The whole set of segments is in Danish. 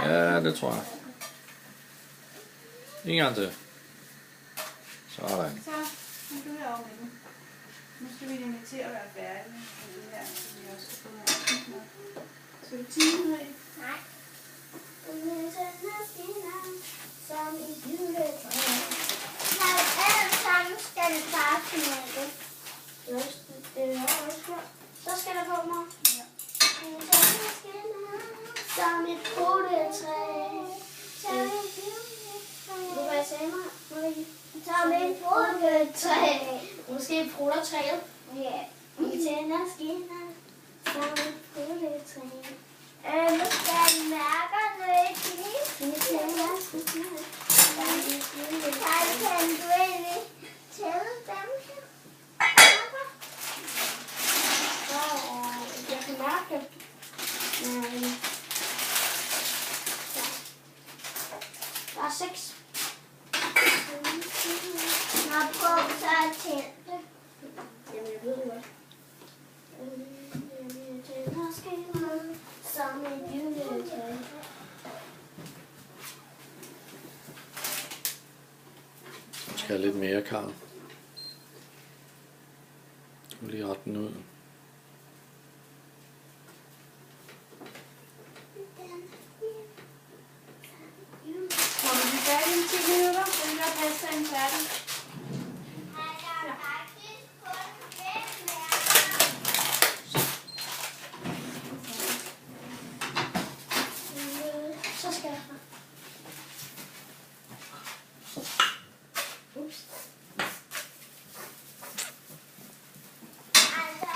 Ja, det tror jeg. En gang til. Sådan. Så nu er jeg over med den. Nu skal vi nemlig til at være færdige med det her, så vi også skal få noget aftensmad. Skal du time ud af? Nej. Som i juletræ. Nej, alle sammen skal det bare knække. Det er også godt. Så skal der på mig. Ja. Som et juletræ. Du kan sige mig. Som et juletræ. Måske pruttertræet. Ja. Vi tænder skinner. Som et juletræ. Nu skal jeg mærke det ikke lige. Vi tænder skinner. Kan du egentlig tælle dem her? Jeg kan mærke det. Der er 6. Nå, prøv så at tænde det. Jamen, jeg ved det godt. Jeg tænder skinner som et juletræ. Jeg skal have lidt mere, Karl. Du må lige rette den ud. Kommer vi færdige i 10 minutter? Så vi gør pastaen færdig. Så skal jeg.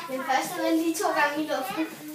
Den første var lige 2 gange i luften.